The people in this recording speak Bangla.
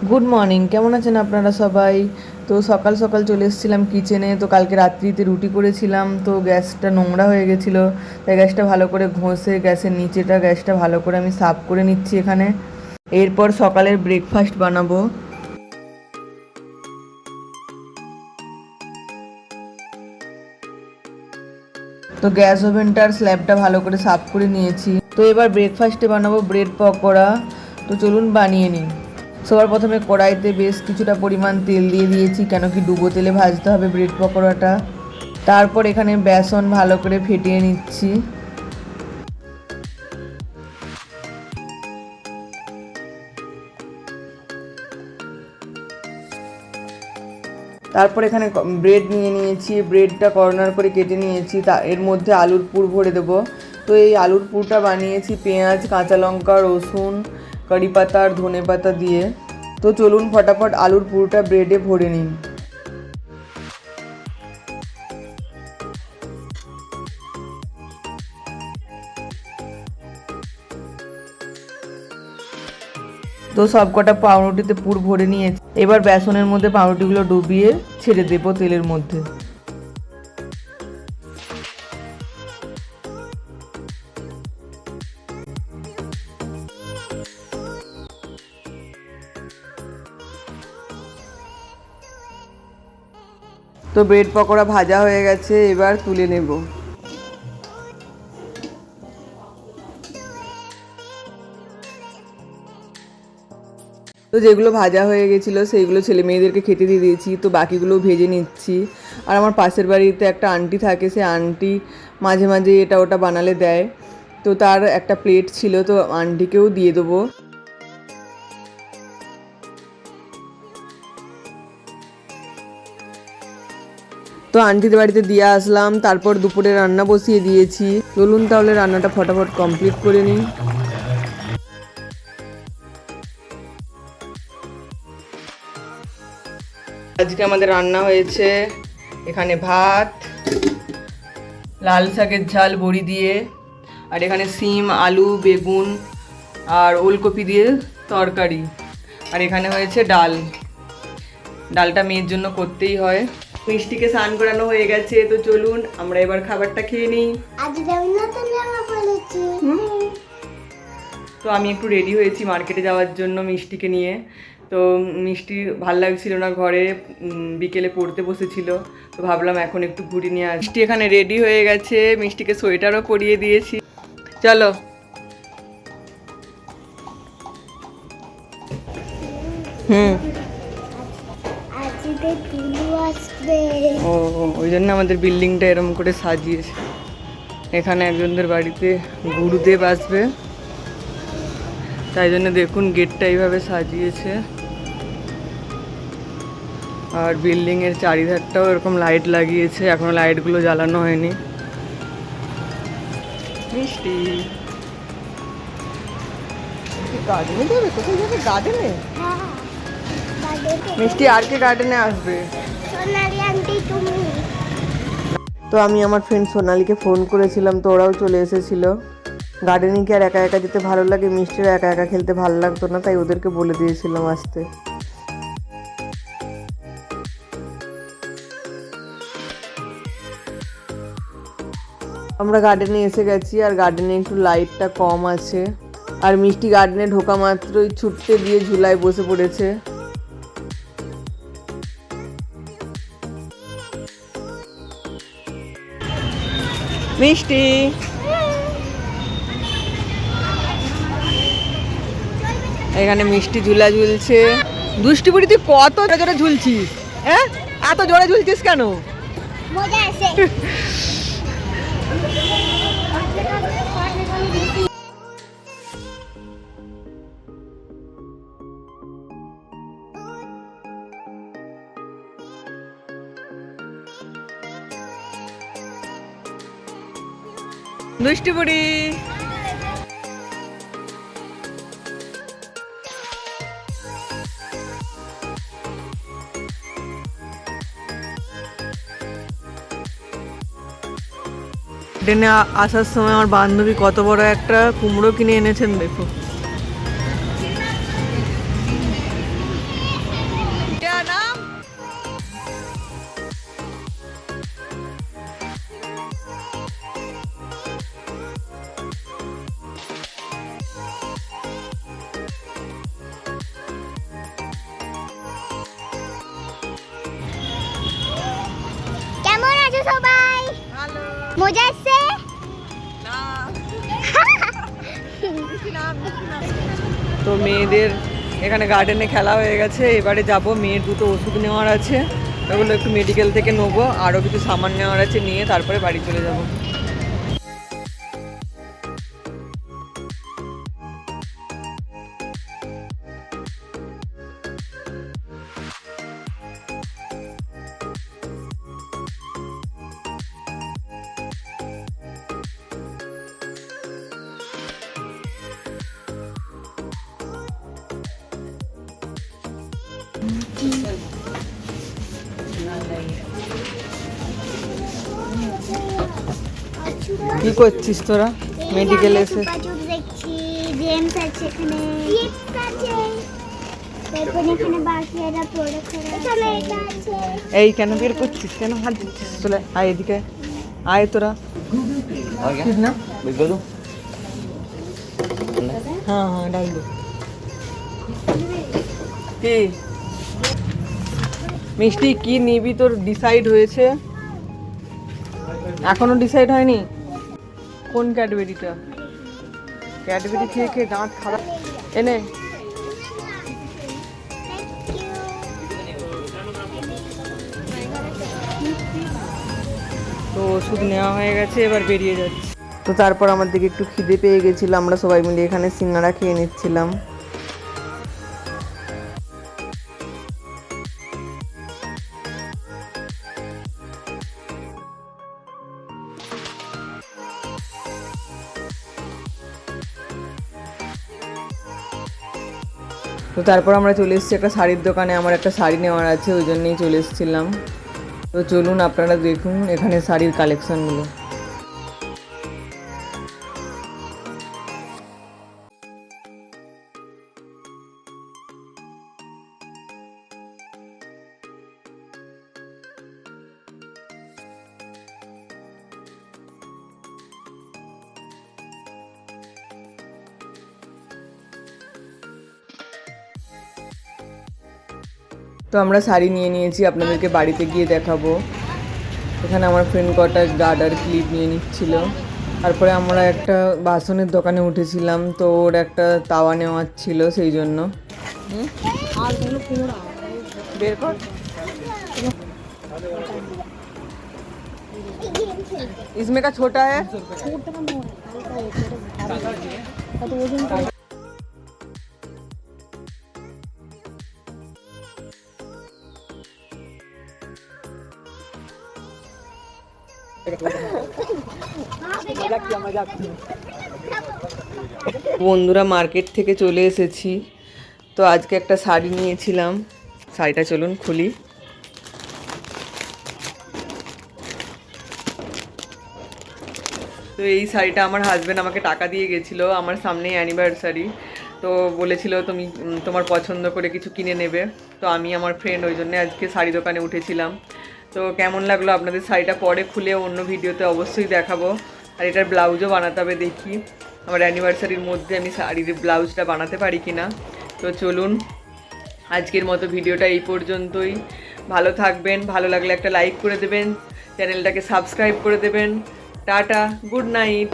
গুড মর্নিং, কেমন আছেন আপনারা সবাই? তো সকাল সকাল চলে এসেছিলাম কিচেনে। তো কালকে রাত্রিতে রুটি করেছিলাম, তো গ্যাসটা নোংরা হয়ে গেছিলো, তাই গ্যাসটা ভালো করে ঘষে গ্যাসের নিচেটা গ্যাসটা ভালো করে আমি সাফ করে নিচ্ছি এখানে। এরপর সকালের ব্রেকফাস্ট বানাবো। তো গ্যাস ওভেনটার স্ল্যাবটা ভালো করে সাফ করে নিয়েছি। তো এবার ব্রেকফাস্টে বানাবো ব্রেড পকোড়া। তো চলুন বানিয়ে নিই। সবার প্রথমে কড়াইতে বেশ কিছুটা পরিমাণ তেল দিয়ে দিয়েছি, কেন কি ডুবো তেলে ভাজতে হবে ব্রেড পকোড়াটা। তারপর এখানে বেসন ভালো করে ফেটিয়ে নিচ্ছি। তারপর এখানে ব্রেড নিয়ে নিয়েছি, ব্রেডটা কর্নার করে কেটে নিয়েছি, এর মধ্যে আলুর পুর ভরে দেবো। তো এই আলুর পুরটা বানিয়েছি পেঁয়াজ, কাঁচা লঙ্কা, রসুন, কারি পাতা আর ধনে পাতা দিয়ে। তো চলুন ফটাফট আলুর পুরটা ব্রেডে ভরে নিন। তো সব কটা পাউরুটিতে পুর ভরে নিয়েছি। এবার বেসনের মধ্যে পাউরুটিগুলো ডুবিয়ে ছেড়ে দেবো তেলের মধ্যে। তো ব্রেড পকোড়া ভাজা হয়ে গেছে, এবার তুলে নেব। তো যেগুলো ভাজা হয়ে গেছিলো সেইগুলো ছেলে মেয়েদেরকে খেতে দিয়ে দিয়েছি। তো বাকিগুলো ভেজে নিচ্ছি। আর আমার পাশের বাড়িতে একটা আন্টি থাকে, সে আন্টি মাঝে মাঝে এটা ওটা বানালে দেয়। তো তার একটা প্লেট ছিল, তো আন্টিকেও দিয়ে দেবো। তো আন্টিদের বাড়িতে দিয়ে আসলাম, তারপর দুপুরে রান্না বসিয়ে দিয়েছি। চলুন তাহলে রান্নাটা ফটাফট কমপ্লিট করে নিই। আজকে আমাদের রান্না হয়েছে এখানে ভাত, লাল শাকের ঝাল বড়ি দিয়ে, আর এখানে সিম, আলু, বেগুন আর ওলকপি দিয়ে তরকারি, আর এখানে হয়েছে ডাল। ডালটা মেয়ের জন্য করতেই হয়। মিষ্টিকে স্নান করানো হয়ে গেছে, তো চলুন আমরা এবার খাবারটা খেয়ে নিই। তো আমি একটু রেডি হয়েছি মার্কেটে যাওয়ার জন্য মিষ্টিকে নিয়ে। তো মিষ্টি ভাল লাগছিল না ঘরে, বিকেলে পড়তে বসেছিল, তো ভাবলাম এখন একটু ঘুরে নিয়ে আসি। মিষ্টি এখানে রেডি হয়ে গেছে, মিষ্টিকে সোয়েটারও পরিয়ে দিয়েছি। চলো। ও, ওই জন্য আমাদের বিল্ডিংটা এরকম করে সাজিয়েছে। এখানে একজনদের বাড়িতে গুরুদেব আসবে, তাই জন্য দেখুন গেটটা এইভাবে সাজিয়েছে। আর বিল্ডিংয়ের চারিধারটাও এরকম লাইট লাগিয়েছে, এখনো লাইটগুলো জ্বালানো হয়নি। মিষ্টি গার্ডেনে যাবে? কোথায় যাবে? গার্ডেনে? মিষ্টি আর কে গার্ডেনে আসবে? তো আমি আমার ফ্রেন্ড সোনালিকে ফোন করেছিলাম, তো ওরাও চলে এসেছিল। গার্ডেনিং কি আর একা একা যেতে ভালো লাগে? মিষ্টিরা একা একা খেলতে ভালো লাগতো না, তাই ওদেরকে বলে দিয়েছিলাম আসতে। আমরা গার্ডেনে এসে গেছি, আর গার্ডেনে একটু লাইটটা কম আছে। আর মিষ্টি গার্ডেনে ঢোকা মাত্রই ছুটতে দিয়ে ঝুলায় বসে পড়েছে। মিষ্টি এখানে মিষ্টি ঝুলা ঝুলছে। দুষ্টি বুড়ি, তুই কত জোরে ঝুলছিস? হ্যাঁ, এত জোরে ঝুলছিস কেন? দুষ্টি বুড়ি ট্রেনে আসার সময় আমার বান্ধবী কত বড় একটা কুমড়ো কিনে এনেছেন, দেখো। সবাই। হ্যালো। মজা আসছে? না। তো মেয়েদের এখানে গার্ডেনে খেলা হয়ে গেছে, এবারে যাব। মেয়ের দুটো ওষুধ নেওয়ার আছে, ওগুলো একটু মেডিকেল থেকে নেবো, আরও কিছু সামান নেওয়ার আছে, নিয়ে তারপরে বাড়ি চলে যাব। কি করছিস তোরা মেডিকেলে এসে? দেখছি জেমস আছে, এখানে চিপস আছে, তারপরে এখানে বাকিরা প্রোডাক্ট আছে, এখানে এটা আছে। এই কেন বের করছিস, কেন হাত দিচ্ছিস? চলে আয় এদিকে, আয় তোরা। ঠিক না? হ্যাঁ হ্যাঁ ডাল দে। কি মিষ্টি কি নিবি, তোর ডিসাইড হয়েছে? এখনো ডিসাইড হয়নি? কোন ক্যাডবেরিটা? ক্যাডবেরি খেয়ে খেয়ে দাঁত খারাপ। এনে তো ওষুধ নেওয়া হয়ে গেছে, এবার বেরিয়ে যাচ্ছে। তো তারপর আমার দিকে একটু খিদে পেয়ে গেছিল, আমরা সবাই মিলে এখানে সিঙ্গাড়া খেয়ে নিচ্ছিলাম। তো তারপর আমরা চলে এসেছি একটা শাড়ির দোকানে, আমার একটা শাড়ি নেওয়ার আছে, ওই জন্যই চলে এসেছিলাম। তো চলুন আপনারা দেখুন এখানে শাড়ির কালেকশনগুলো। তো আমরা শাড়ি নিয়ে নিয়েছি, আপনাদেরকে বাড়িতে গিয়ে দেখাবো। এখানে আমার ফ্রেন্ড কটা গার্ডার ক্লিপ নিয়ে নিচ্ছিল। তারপরে আমরা একটা বাসনের দোকানে উঠেছিলাম, তো ওর একটা তাওয়া নেওয়ার ছিল, সেই জন্য। বের কর। इसमें का छोटा है। বন্ধুরা মার্কেট থেকে চলে এসেছি, তো আজকে একটা শাড়ি নিয়েছিলাম। শাড়িটা চলুন খুলি। তো এই শাড়িটা আমার হাজব্যান্ড আমাকে টাকা দিয়ে গেছিলো, আমার সামনেই অ্যানিভার্সারি, তো বলেছিল তুমি তোমার পছন্দ করে কিছু কিনে নেবে। তো আমি আমার ফ্রেন্ড ওই জন্য আজকে শাড়ি দোকানে উঠেছিলাম। তো কেমন লাগলো আপনাদের শাড়িটা পরে খুলে অন্য ভিডিওতে অবশ্যই দেখাবো। আর এটার ব্লাউজও বানাতে হবে, দেখি আমার অ্যানিভার্সারির মধ্যে আমি শাড়ির ব্লাউজটা বানাতে পারি কি না। তো চলুন আজকের মতো ভিডিওটা এই পর্যন্তই। ভালো থাকবেন, ভালো লাগলে একটা লাইক করে দেবেন, চ্যানেলটাকে সাবস্ক্রাইব করে দেবেন। Tata, good night.